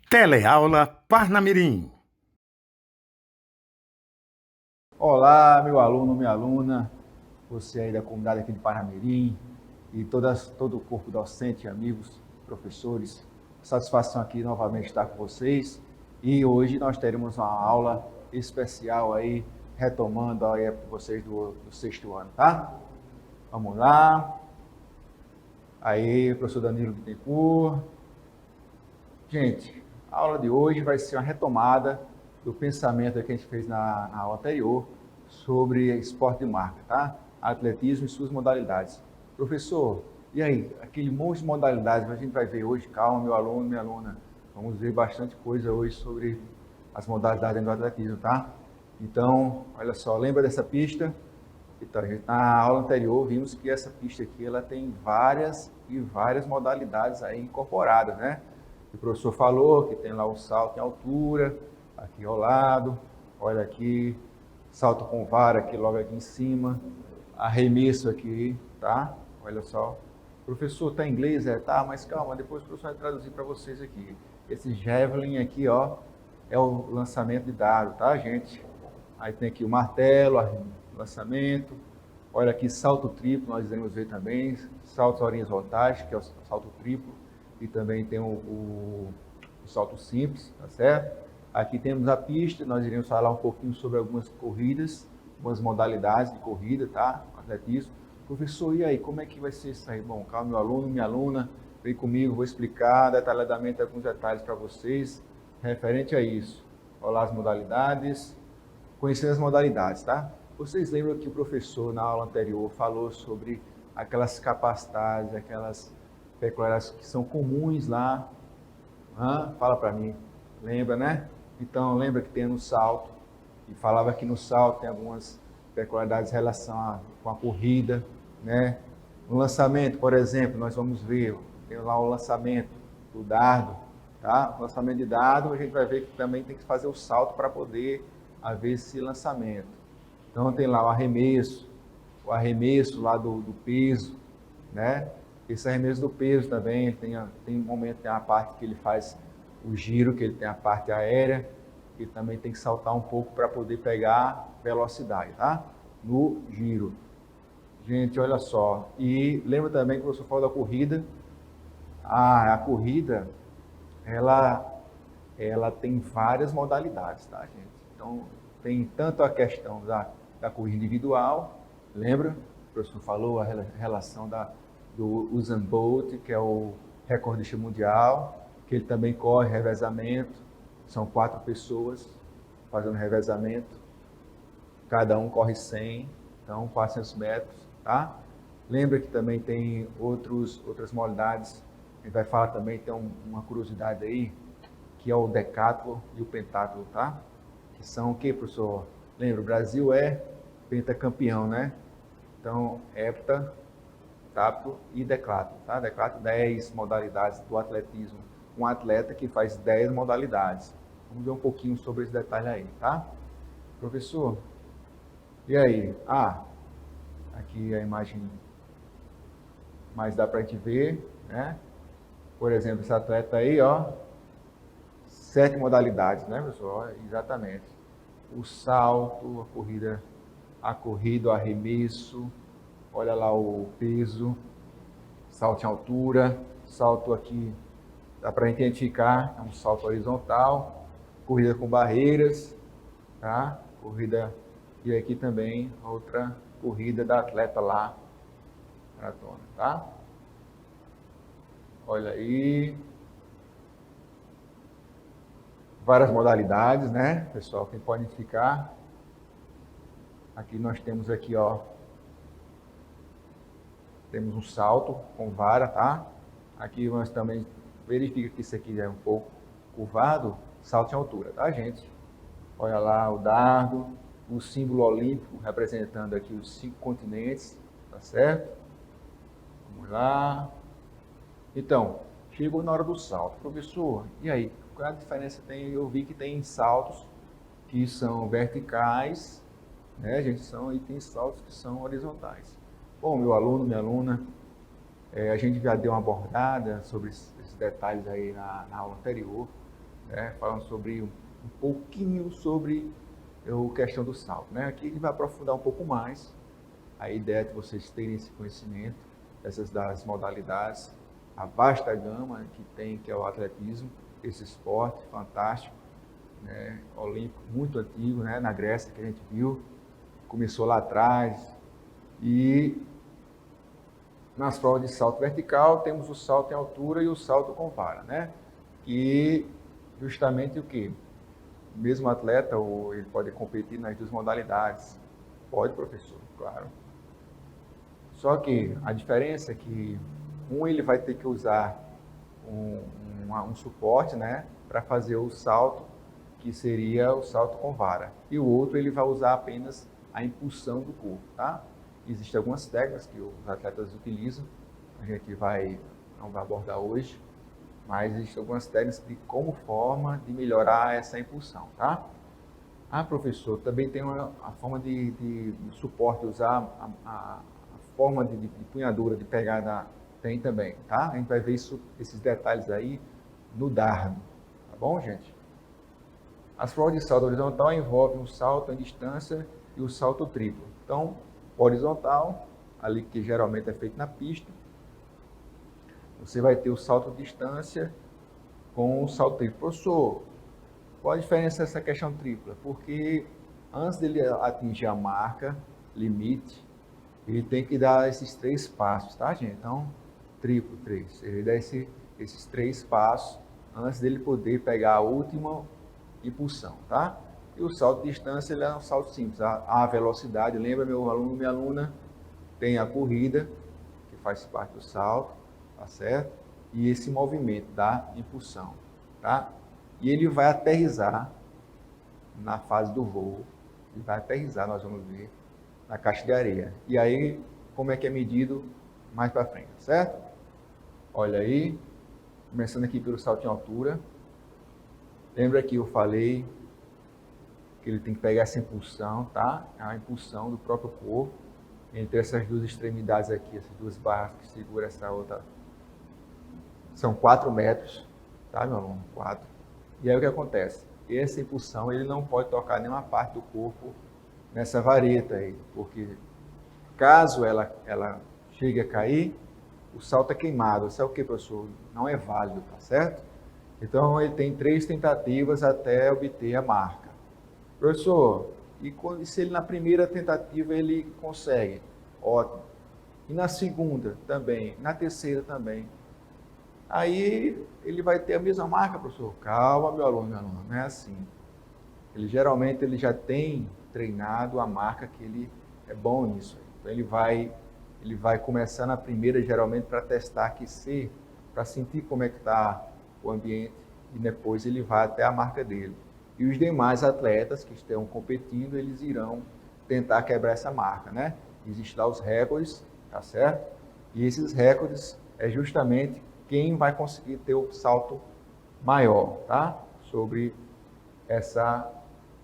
Teleaula Parnamirim. Olá, meu aluno, minha aluna, você aí da comunidade aqui de Parnamirim e todo o corpo docente, amigos, professores. Satisfação aqui novamente estar com vocês e hoje nós teremos uma aula especial aí, retomando aí para vocês do sexto ano, tá? Vamos lá. Aí, professor Danilo Bittencourt. Gente, a aula de hoje vai ser uma retomada do pensamento que a gente fez na aula anterior sobre esporte de marca, tá? Atletismo e suas modalidades. Professor, e aí, aquele monte de modalidades que a gente vai ver hoje, calma, meu aluno, minha aluna, vamos ver bastante coisa hoje sobre as modalidades do atletismo, tá? Então, olha só, lembra dessa pista? Então, na aula anterior vimos que essa pista aqui ela tem várias e várias modalidades aí incorporadas, né? O professor falou que tem lá o salto em altura, aqui ao lado, olha aqui, salto com vara aqui logo aqui em cima, arremesso aqui, tá? Olha só. Professor, tá em inglês? Tá, mas calma, depois o professor vai traduzir para vocês aqui. Esse javelin aqui, ó, é o lançamento de dardo, tá, gente? Aí tem aqui o martelo, lançamento. Olha aqui, salto triplo, nós iremos ver também. Saltos horizontais, que é o salto triplo. E também tem o salto simples, tá certo? Aqui temos a pista, nós iremos falar um pouquinho sobre algumas corridas, algumas modalidades de corrida, tá? Atletismo. Professor, e aí, como é que vai ser isso aí? Bom, calma, meu aluno, minha aluna, vem comigo, vou explicar detalhadamente alguns detalhes para vocês referente a isso. Olá as modalidades, conhecer as modalidades, tá? Vocês lembram que o professor, na aula anterior, falou sobre aquelas capacidades, aquelas peculiaridades que são comuns lá? Fala para mim. Lembra, né? Então, lembra que tem no salto, e falava que no salto tem algumas peculiaridades em relação com a corrida, né? No lançamento, por exemplo, nós vamos ver, tem lá o lançamento do dardo, tá? O lançamento de dardo, a gente vai ver que também tem que fazer o salto para poder haver esse lançamento. Então, tem lá o arremesso lá do peso, né? Esse arremesso do peso também, tem um momento, tem a parte que ele faz o giro, que ele tem a parte aérea, e também tem que saltar um pouco para poder pegar velocidade, tá? No giro. Gente, olha só. E lembra também que o professor falou da corrida. A corrida, ela tem várias modalidades, tá, gente? Então, tem tanto a questão da corrida individual, lembra? O professor falou a relação do Usain Bolt, que é o recordista mundial, que ele também corre revezamento, são 4 pessoas fazendo revezamento, cada um corre 100, então 400 metros, tá? Lembra que também tem outras modalidades, a gente vai falar também, tem uma curiosidade aí, que é o decátulo e o pentátulo, tá? Que são o que, professor? Lembra, o Brasil é pentacampeão, né? Então, hepta, tátulo e decátulo, tá? Decátulo, 10 modalidades do atletismo. Um atleta que faz 10 modalidades. Vamos ver um pouquinho sobre esse detalhe aí, tá? Professor, e aí? Aqui a imagem mais dá pra gente ver, né? Por exemplo, esse atleta aí, ó, 7 modalidades, né, pessoal? Exatamente. O salto, o arremesso, olha lá o peso, salto em altura, salto aqui, dá para identificar, é um salto horizontal, corrida com barreiras, tá? Corrida, e aqui também outra corrida da atleta lá, maratona, tá? Olha aí, várias modalidades, né, pessoal? Quem pode identificar? Aqui nós temos aqui, ó, temos um salto com vara, tá? Aqui nós também verifica que isso aqui é um pouco curvado, salto em altura, tá, gente? Olha lá o dardo, o símbolo olímpico representando aqui os 5 continentes, tá certo? Vamos lá. Então, chegou na hora do salto. Professor, e aí? Qual a diferença tem? Eu vi que tem saltos que são verticais, né, gente? E tem saltos que são horizontais. Bom, meu aluno, minha aluna, a gente já deu uma abordada sobre esses detalhes aí na aula anterior. né? Falando sobre um pouquinho sobre a questão do salto, né? Aqui ele vai aprofundar um pouco mais. A ideia é que vocês terem esse conhecimento dessas das modalidades, a vasta gama que tem, que é o atletismo, esse esporte fantástico, né? Olímpico, muito antigo, né? Na Grécia, que a gente viu, começou lá atrás. E nas provas de salto vertical, temos o salto em altura e o salto com vara, né? E justamente o que? O mesmo atleta, ou ele pode competir nas duas modalidades. Pode, professor, claro. Só que a diferença é que ele vai ter que usar um suporte, né, para fazer o salto, que seria o salto com vara. E o outro ele vai usar apenas a impulsão do corpo, tá? Existem algumas técnicas que os atletas utilizam, a gente não vai abordar hoje, mas existem algumas técnicas de como forma de melhorar essa impulsão, tá? Ah, professor, também tem a forma de suporte, usar a forma de punhadura, de pegada, tem também, tá? A gente vai ver esses detalhes aí no dardo, tá bom, gente? As provas de salto horizontal envolvem um salto em distância e o salto triplo. Então, horizontal, ali que geralmente é feito na pista, você vai ter o salto de distância com o salto triplo. Professor, qual a diferença dessa questão tripla? Porque antes dele atingir a marca, limite, ele tem que dar esses 3 passos, tá, gente? Então, triplo, 3. Ele dá esses 3 passos antes dele poder pegar a última impulsão, tá? E o salto de distância, ele é um salto simples. A velocidade, lembra, meu aluno, minha aluna, tem a corrida, que faz parte do salto, tá certo? E esse movimento da impulsão, tá? E ele vai aterrissar na fase do voo, ele vai aterrissar, nós vamos ver, na caixa de areia. E aí, como é que é medido mais para frente, certo? Olha aí, começando aqui pelo salto em altura. Lembra que eu falei que ele tem que pegar essa impulsão, tá? É a impulsão do próprio corpo entre essas duas extremidades aqui, essas duas barras que seguram essa outra. São 4 metros, tá, meu aluno? 4. E aí o que acontece? Essa impulsão, ele não pode tocar nenhuma parte do corpo nessa vareta aí, porque caso ela chegue a cair, o salto é queimado. Isso é o que, professor? Não é válido, tá certo? Então, ele tem 3 tentativas até obter a marca. Professor, e se ele na primeira tentativa ele consegue? Ótimo. E na segunda também, na terceira também. Aí ele vai ter a mesma marca, professor. Calma, meu aluno, minha aluna, não é assim. Geralmente ele já tem treinado a marca que ele é bom nisso. Então ele vai começar na primeira, geralmente, para testar aquecer, para sentir como é que está o ambiente, e depois ele vai até a marca dele. E os demais atletas que estão competindo, eles irão tentar quebrar essa marca, né? Existem lá os recordes, tá certo? E esses recordes é justamente quem vai conseguir ter o salto maior, tá? Sobre essa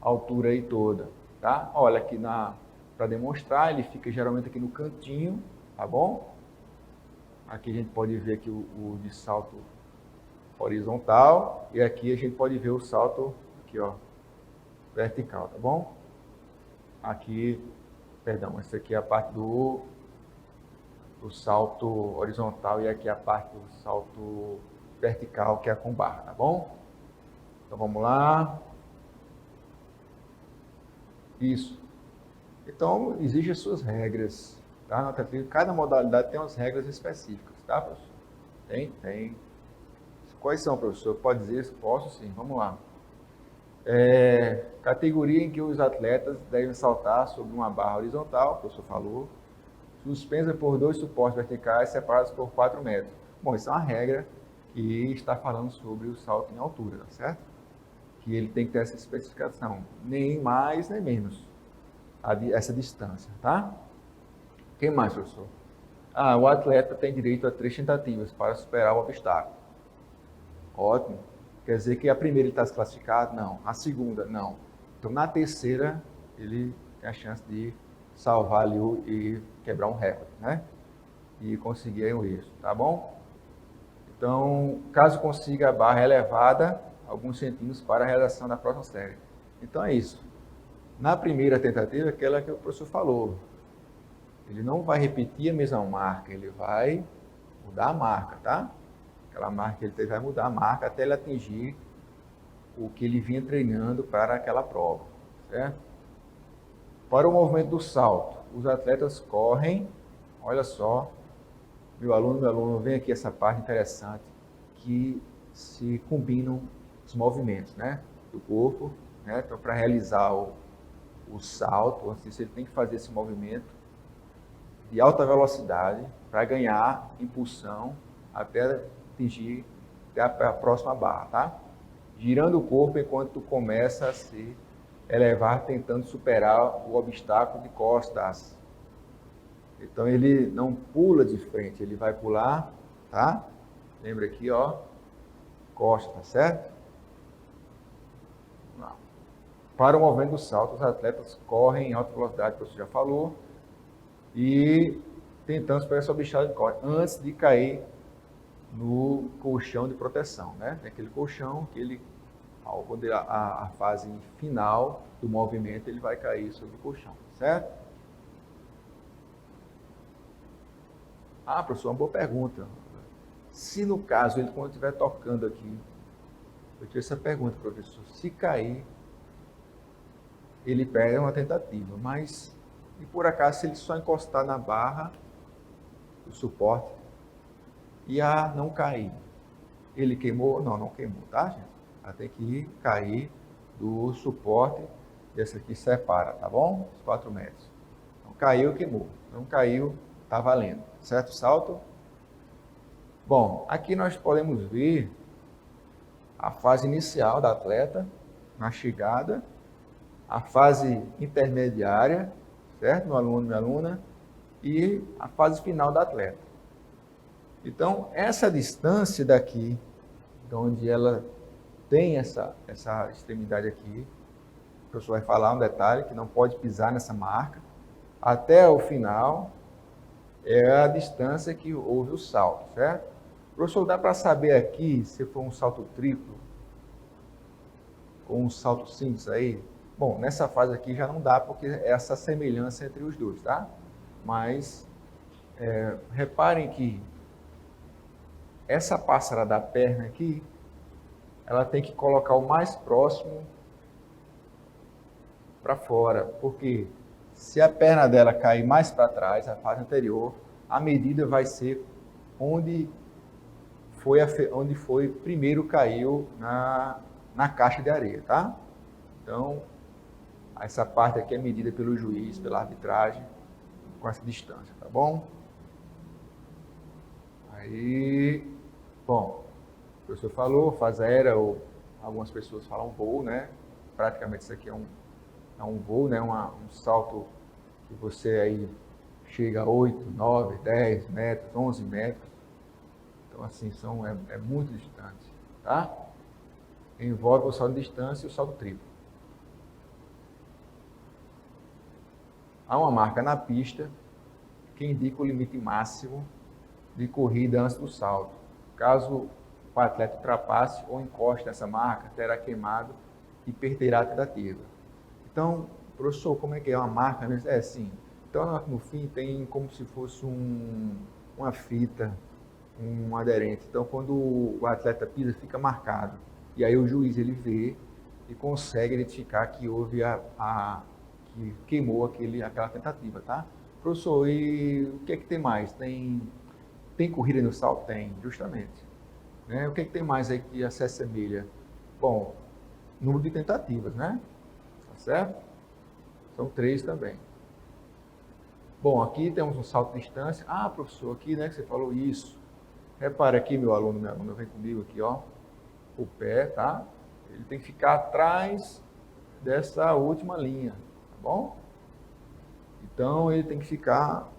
altura aí toda, tá? Olha aqui para demonstrar, ele fica geralmente aqui no cantinho, tá bom? Aqui a gente pode ver aqui o de salto horizontal e aqui a gente pode ver o salto aqui, ó, vertical, tá bom? Aqui, perdão, essa aqui é a parte do salto horizontal e aqui é a parte do salto vertical, que é com barra, tá bom? Então vamos lá. Isso. Então, existem as suas regras, tá? Cada modalidade tem umas regras específicas, tá, professor? Tem. Quais são, professor? Pode dizer? Posso sim, vamos lá. Categoria em que os atletas devem saltar sobre uma barra horizontal, o professor falou, suspensa por 2 suportes verticais separados por 4 metros. Bom, isso é uma regra que está falando sobre o salto em altura, tá certo? Que ele tem que ter essa especificação, nem mais nem menos, essa distância, tá? Quem mais, professor? O atleta tem direito a 3 tentativas para superar o obstáculo. Ótimo. Quer dizer que a primeira ele está desclassificado? Não. A segunda? Não. Então, na terceira, ele tem a chance de salvar ali e quebrar um recorde, né? E conseguir aí um êxito, tá bom? Então, caso consiga a barra elevada alguns centímetros para a realização da próxima série. Então é isso. Na primeira tentativa, aquela que o professor falou, ele não vai repetir a mesma marca, ele vai mudar a marca, tá? Aquela marca que ele teve, vai mudar a marca até ele atingir o que ele vinha treinando para aquela prova, certo? Para o movimento do salto, os atletas correm, olha só, meu aluno, vem aqui essa parte interessante, que se combinam os movimentos, né, do corpo, né? Então, para realizar o salto, assim, ele tem que fazer esse movimento de alta velocidade para ganhar impulsão até atingir a próxima barra, tá? Girando o corpo enquanto tu começa a se elevar, tentando superar o obstáculo de costas. Então ele não pula de frente, ele vai pular, tá? Lembra aqui, ó, costas, certo? Não. Para o movimento do salto, os atletas correm em alta velocidade, que você já falou, e tentando superar esse obstáculo de costas, antes de cair no colchão de proteção, né? Tem aquele colchão que ele, quando a fase final do movimento, ele vai cair sobre o colchão, certo? Ah, professor, uma boa pergunta. Se no caso, ele quando estiver tocando aqui, eu tive essa pergunta, professor, se cair, ele perde uma tentativa, mas, e por acaso, se ele só encostar na barra, o suporte, e não cair, ele queimou? Não, não queimou, tá, gente? Ela tem que cair do suporte, esse aqui separa, tá bom? Os 4 metros. Então, caiu, queimou. Não caiu, tá valendo. Certo salto? Bom, aqui nós podemos ver a fase inicial da atleta, na chegada, a fase intermediária, certo? Meu aluno, minha aluna, e a fase final da atleta. Então, essa distância daqui, de onde ela tem essa extremidade aqui, o professor vai falar um detalhe, que não pode pisar nessa marca, até o final, é a distância que houve o salto, certo? Professor, dá para saber aqui se for um salto triplo ou um salto simples aí? Bom, nessa fase aqui já não dá, porque é essa semelhança entre os dois, tá? Mas, reparem que essa pássara da perna aqui, ela tem que colocar o mais próximo para fora, porque se a perna dela cair mais para trás, a fase anterior, a medida vai ser onde foi primeiro caiu na caixa de areia, tá? Então, essa parte aqui é medida pelo juiz, pela arbitragem, com essa distância, tá bom? Aí, bom, o professor falou, fase aérea, ou algumas pessoas falam voo, né? Praticamente isso aqui é um voo, né? Um salto que você aí chega a 8, 9, 10 metros, 11 metros. Então, assim, é muito distante, tá? Envolve o salto de distância e o salto triplo. Há uma marca na pista que indica o limite máximo de corrida antes do salto. Caso o atleta ultrapasse ou encoste nessa marca, terá queimado e perderá a tentativa. Então, professor, como é que é uma marca? É assim. Então, no fim, tem como se fosse uma fita, um aderente. Então, quando o atleta pisa, fica marcado. E aí o juiz ele vê e consegue identificar que houve que queimou aquela tentativa, tá? Professor, e o que é que tem mais? Tem corrida no salto? Tem, justamente. Né? O que é que tem mais aí que se assemelha? Bom, número de tentativas, né? Tá certo? São 3 também. Bom, aqui temos um salto de distância. Ah, professor, aqui, né, que você falou isso. Repara aqui, meu aluno, minha aluna, vem comigo aqui, ó. O pé, tá? Ele tem que ficar atrás dessa última linha, tá bom? Então, ele tem que ficar...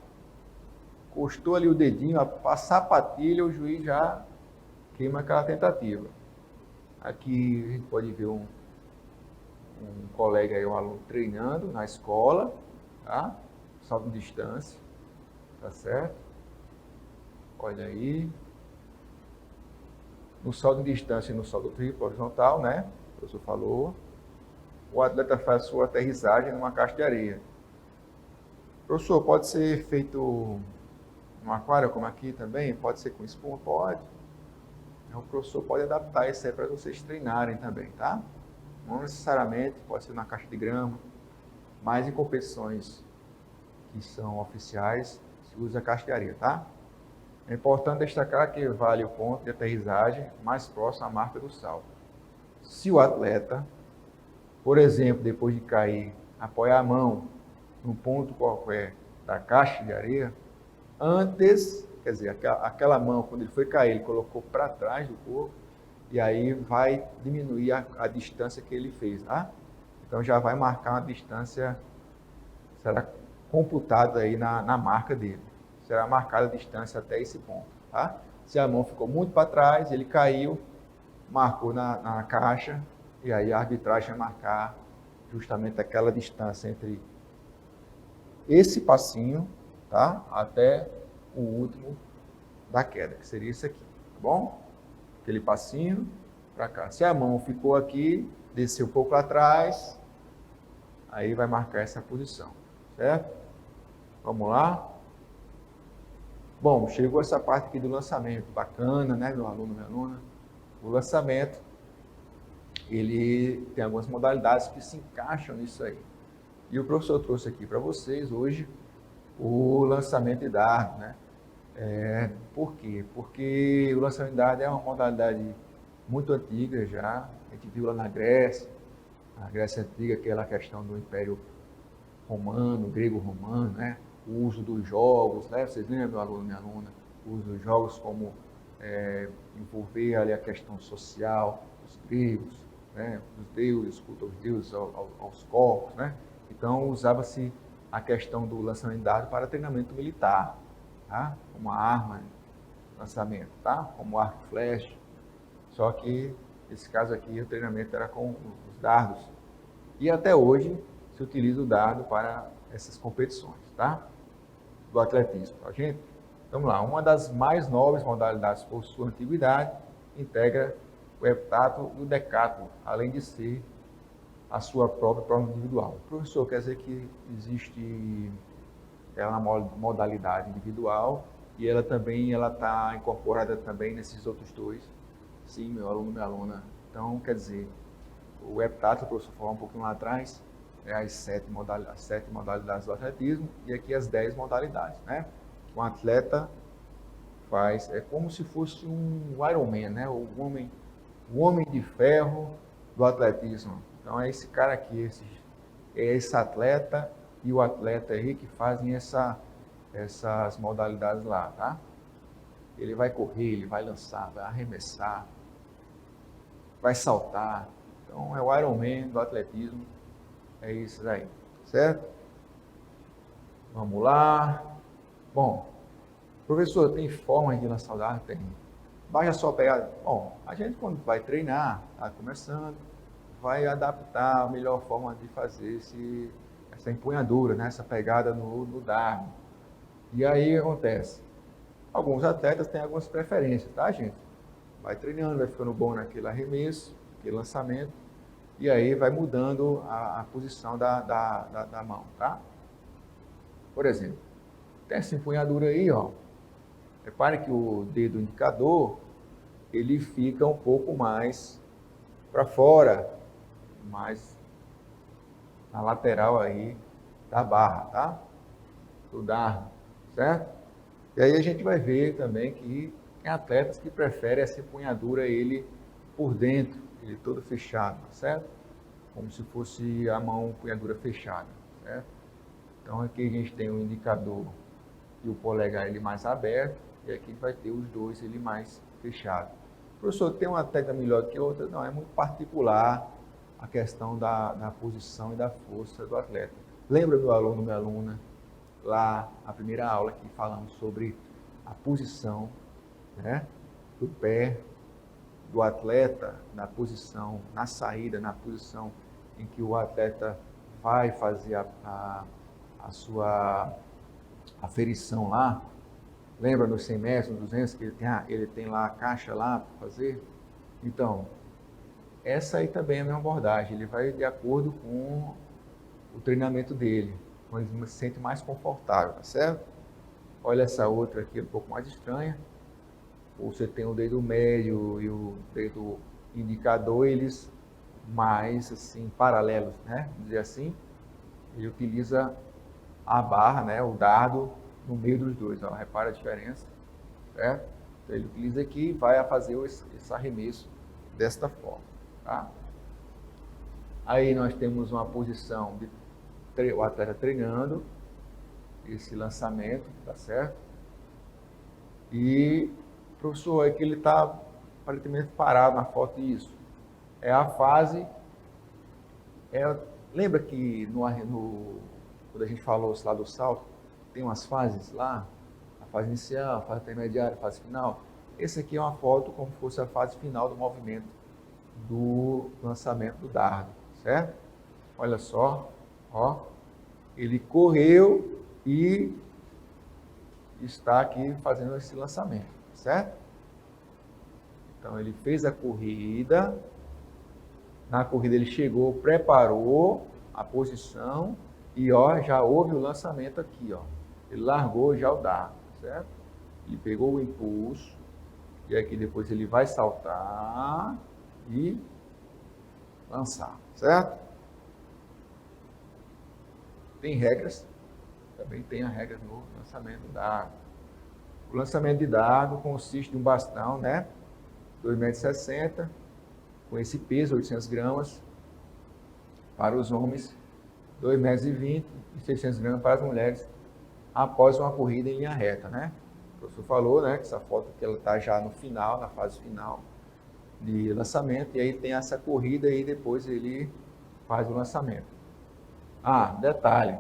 Encostou ali o dedinho, a sapatilha, o juiz já queima aquela tentativa. Aqui a gente pode ver um colega aí, um aluno treinando na escola, tá? Salto de distância, tá certo? Olha aí. no salto de distância e no salto triplo horizontal, né? O professor falou. O atleta faz sua aterrissagem numa caixa de areia. Professor, pode ser feito no aquário, como aqui também? Pode ser com espuma? Pode. O professor pode adaptar isso aí para vocês treinarem também, tá? Não necessariamente, pode ser na caixa de grama, mas em competições que são oficiais, se usa a caixa de areia, tá? É importante destacar que vale o ponto de aterrissagem mais próximo à marca do salto. Se o atleta, por exemplo, depois de cair, apoiar a mão num ponto qualquer da caixa de areia, antes, quer dizer, aquela mão, quando ele foi cair, ele colocou para trás do corpo, e aí vai diminuir a distância que ele fez, tá? Então já vai marcar uma distância, será computada aí na marca dele. Será marcada a distância até esse ponto, tá? Se a mão ficou muito para trás, ele caiu, marcou na caixa, e aí a arbitragem vai marcar justamente aquela distância entre esse passinho, tá? Até o último da queda, que seria isso aqui, tá bom? Aquele passinho para cá. Se a mão ficou aqui, desceu um pouco atrás, aí vai marcar essa posição, certo? Vamos lá? Bom, chegou essa parte aqui do lançamento, bacana, né, meu aluno, minha aluna? O lançamento, ele tem algumas modalidades que se encaixam nisso aí. E o professor trouxe aqui para vocês hoje o lançamento de dardo, né? Por quê? Porque o lançamento de dardo é uma modalidade muito antiga já. A gente viu lá na Grécia Antiga, aquela questão do Império Romano, grego-romano, né? O uso dos jogos, né? Vocês lembram, meu aluno, minha aluna? O uso dos jogos como envolver ali a questão social dos gregos, né? Os deuses, culto aos deuses, aos corpos, né? Então, usava-se a questão do lançamento de dardo para treinamento militar, tá? Como arma de lançamento, tá? Como arco e flecha. Só que, nesse caso aqui, o treinamento era com os dardos. E até hoje, se utiliza o dardo para essas competições, tá? Do atletismo, tá, gente? Vamos lá. Uma das mais nobres modalidades por sua antiguidade integra o heptatlo e o decatlo, além de ser a sua própria prova individual. Professor, quer dizer que existe uma modalidade individual e ela também está incorporada também nesses outros dois? Sim, meu aluno, minha aluna. Então, quer dizer, o heptatlo, o professor falou um pouquinho lá atrás, é as sete modalidades do atletismo e aqui as 10 modalidades, né? Um atleta faz, é como se fosse um Ironman, né? O homem de ferro do atletismo. Então é esse cara aqui, esse atleta e o atleta aí que fazem essas modalidades lá, tá? Ele vai correr, ele vai lançar, vai arremessar, vai saltar. Então é o Ironman do atletismo, é isso aí, certo? Vamos lá. Bom, professor, tem forma de lançar o dardo? Tem. Basta só pegar. Bom, a gente quando vai treinar, está começando, vai adaptar a melhor forma de fazer essa empunhadura, né? Essa pegada no dardo. E aí acontece. Alguns atletas têm algumas preferências, tá, gente? Vai treinando, vai ficando bom naquele arremesso, aquele lançamento, e aí vai mudando a posição da mão, tá? Por exemplo, tem essa empunhadura aí, ó. Repare que o dedo indicador, ele fica um pouco mais para fora, mais na lateral aí da barra, tá? Do dardo, certo? E aí a gente vai ver também que tem atletas que preferem essa empunhadura ele por dentro, ele todo fechado, certo? Como se fosse a mão empunhadura fechada, certo? Então aqui a gente tem o indicador e o polegar ele mais aberto, e aqui vai ter os dois ele mais fechado. Professor, tem uma atleta melhor que outra? Não, é muito particular a questão da posição e da força do atleta. Lembra, meu aluno, minha aluna, lá a primeira aula que falamos sobre a posição, né, do pé do atleta, na posição, na saída, na posição em que o atleta vai fazer a sua aferição lá. Lembra nos 100 metros, 200, que ele tem lá a caixa lá para fazer? Então, essa aí também é a mesma abordagem. Ele vai de acordo com o treinamento dele, quando ele se sente mais confortável, tá certo? Olha essa outra aqui, um pouco mais estranha. Você tem o dedo médio e o dedo indicador, eles mais assim paralelos, né? Vamos dizer assim. Ele utiliza a barra, né? O dardo no meio dos dois. Ó. Repara a diferença, certo? Então, ele utiliza aqui e vai fazer esse arremesso desta forma, tá? Aí nós temos uma posição de o atleta treinando esse lançamento, tá certo? E professor, é que ele está aparentemente parado na foto. Isso é a fase. Lembra que quando a gente falou lá do salto, tem umas fases lá? A fase inicial, a fase intermediária, a fase final. Esse aqui é uma foto como se fosse a fase final do movimento do lançamento do dardo, certo? Olha só, ó, ele correu e está aqui fazendo esse lançamento, certo? Então ele fez a corrida, na corrida ele chegou, preparou a posição e ó, já houve o lançamento aqui, ó. Ele largou já o dardo, certo? Ele pegou o impulso e aqui depois ele vai saltar e lançar, certo? Tem regras, também tem a regra no lançamento do dardo. O lançamento de dardo consiste de um bastão, né? 2,60 m, com esse peso, 800 gramas, para os homens, 2,20 m e 600 gramas para as mulheres, após uma corrida em linha reta, né? O professor falou, né, que essa foto que ela está já no final, na fase final de lançamento, e aí tem essa corrida e depois ele faz o lançamento. Ah, detalhe,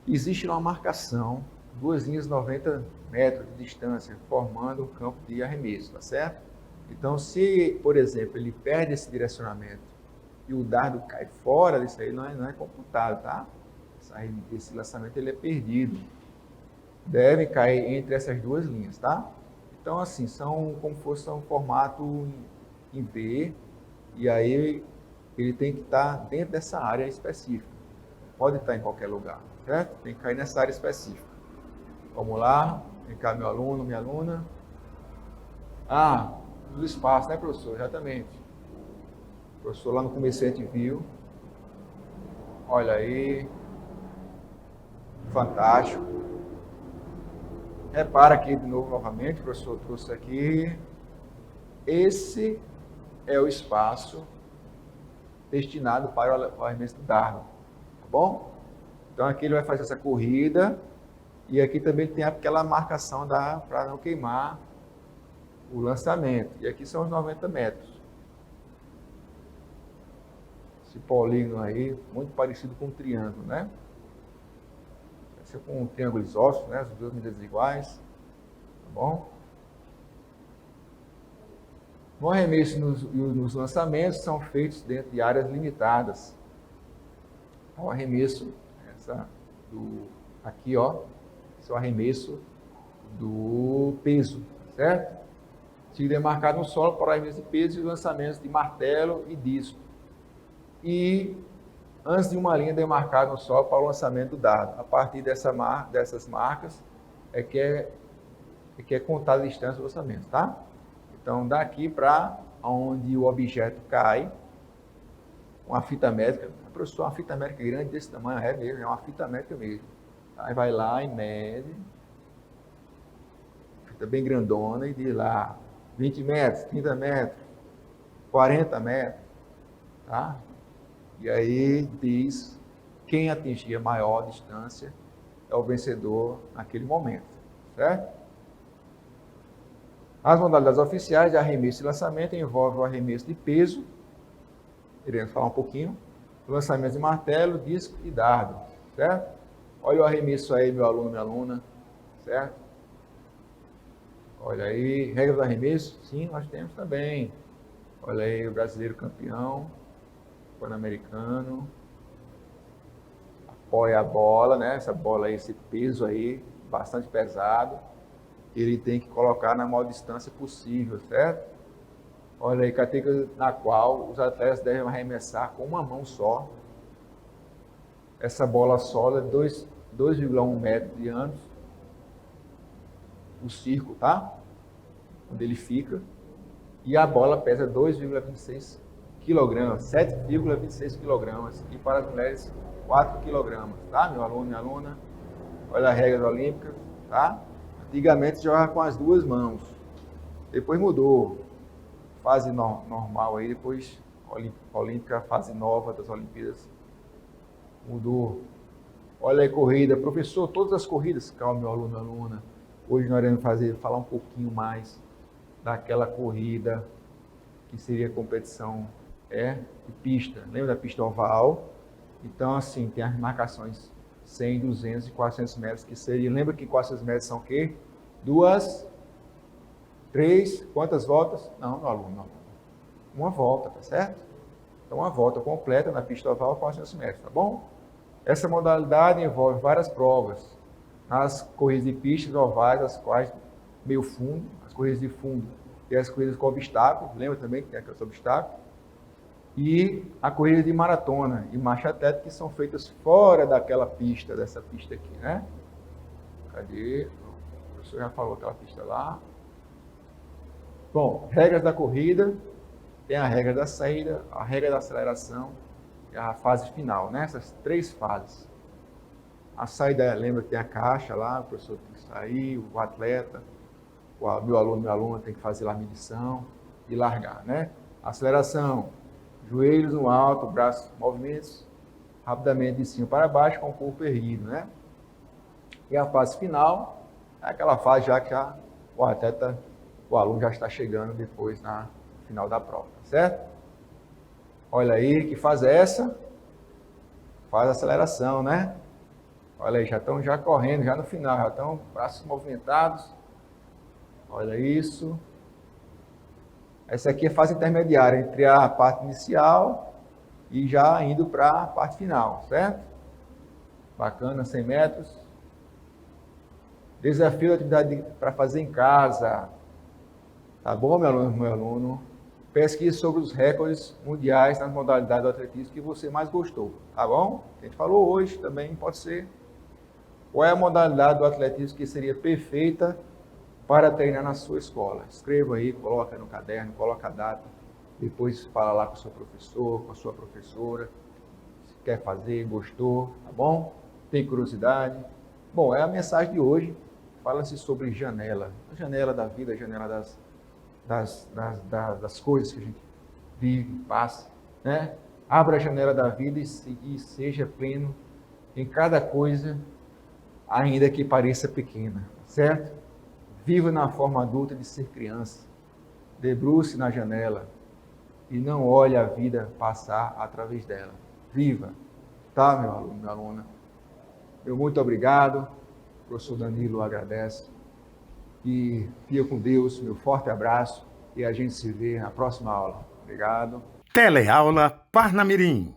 existe uma marcação, 2 linhas de 90 metros de distância, formando um campo de arremesso, tá certo? Então, se, por exemplo, ele perde esse direcionamento e o dardo cai fora disso aí, não é computado, tá? Esse lançamento ele é perdido. Deve cair entre essas duas linhas, tá? Então, assim, são como se fosse um formato em V, e aí ele tem que estar dentro dessa área específica. Pode estar em qualquer lugar, certo? Tem que cair nessa área específica. Vamos lá, vem cá meu aluno, minha aluna. Ah, do espaço, né, professor? Exatamente. O professor lá no começo a gente viu. Olha aí. Fantástico. Repara aqui de novo, novamente, o professor trouxe aqui. Esse é o espaço destinado para o arremesso do dardo, tá bom? Então aqui ele vai fazer essa corrida e aqui também tem aquela marcação para não queimar o lançamento. E aqui são os 90 metros. Esse polígono aí, muito parecido com um triângulo, né? Vai ser com um triângulo isósceles, né? As duas medidas iguais, tá bom? No arremesso e nos lançamentos são feitos dentro de áreas limitadas. Então, o arremesso, aqui, ó, esse é o arremesso do peso, certo? Seguido é marcado no solo para o arremesso de peso e lançamentos de martelo e disco. E antes de uma linha demarcada no solo para o lançamento do dardo. A partir dessas marcas é que é contada a distância do lançamento, tá? Então, daqui para onde o objeto cai, uma fita métrica, professor, uma fita métrica grande desse tamanho, é mesmo, é uma fita métrica mesmo. Aí vai lá e mede, fita bem grandona, e diz lá, 20 metros, 30 metros, 40 metros, tá? E aí diz quem atingir a maior distância é o vencedor naquele momento, certo? As modalidades oficiais de arremesso e lançamento envolvem o arremesso de peso, iremos falar um pouquinho, o lançamento de martelo, disco e dardo, certo? Olha o arremesso aí, meu aluno, minha aluna, certo? Olha aí, regra do arremesso, sim, nós temos também. Olha aí, o brasileiro campeão, pan-americano, apoia a bola, né? Essa bola aí, esse peso aí, bastante pesado. ele tem que colocar na maior distância possível, certo? Olha aí, categoria na qual os atletas devem arremessar com uma mão só. Essa bola sólida, 2,1 metros de ângulo, o círculo, tá? Onde ele fica. E a bola pesa 2,26 kg, 7,26 kg. E para as mulheres, 4 kg, tá? Meu aluno, minha aluna. Olha a regra olímpica, tá? Antigamente se jogava com as duas mãos. Depois mudou. Fase normal aí, depois olímpica, fase nova das Olimpíadas. Mudou. Olha aí, corrida. Professor, todas as corridas, calma, meu aluno, aluna. Hoje nós iremos falar um pouquinho mais daquela corrida que seria competição de pista. Lembra da pista oval? Então, assim, tem as marcações 100, 200 e 400 metros, que seria... Lembra que 400 metros são o quê? 2, 3, quantas voltas? Não, aluno, não. Uma volta, tá certo? Então, uma volta completa na pista oval, 400 metros, tá bom? Essa modalidade envolve várias provas. As corridas de pistas ovais, as quais meio fundo, as corridas de fundo e as corridas com obstáculos, lembra também que tem aqueles obstáculos? E a corrida de maratona e marcha atlética, que são feitas fora daquela pista, dessa pista aqui, né? Cadê? O professor já falou aquela pista lá. Bom, regras da corrida, tem a regra da saída, a regra da aceleração e a fase final, né? Essas 3 fases. A saída, lembra que tem a caixa lá, o professor tem que sair, o atleta, meu aluno, minha aluna tem que fazer lá a medição e largar, né? Aceleração, joelhos no alto, braços, movimentos rapidamente de cima para baixo com o corpo erguido, né? E a fase final é aquela fase já que o atleta, o aluno já está chegando depois na final da prova, tá certo? Olha aí, que fase é essa? Faz a aceleração, né? Olha aí, já estão correndo, já no final, já estão braços movimentados. Olha isso. Essa aqui é a fase intermediária, entre a parte inicial e já indo para a parte final, certo? Bacana, 100 metros. Desafio de atividade para fazer em casa. Tá bom, meu aluno? Pesquise sobre os recordes mundiais nas modalidades do atletismo que você mais gostou, tá bom? A gente falou hoje também, pode ser. Qual é a modalidade do atletismo que seria perfeita para treinar na sua escola? Escreva aí, coloca no caderno, coloca a data, depois fala lá com o seu professor, com a sua professora, se quer fazer, gostou, tá bom? Tem curiosidade? Bom, é a mensagem de hoje, fala-se sobre janela, a janela da vida, a janela das coisas que a gente vive, passa, né? Abra a janela da vida e seja pleno em cada coisa, ainda que pareça pequena, certo? Viva na forma adulta de ser criança. Debruce na janela e não olhe a vida passar através dela. Viva, tá, meu aluno, minha aluna? Meu muito obrigado. O professor Danilo agradece. E fica com Deus, meu forte abraço e a gente se vê na próxima aula. Obrigado. Teleaula Parnamirim.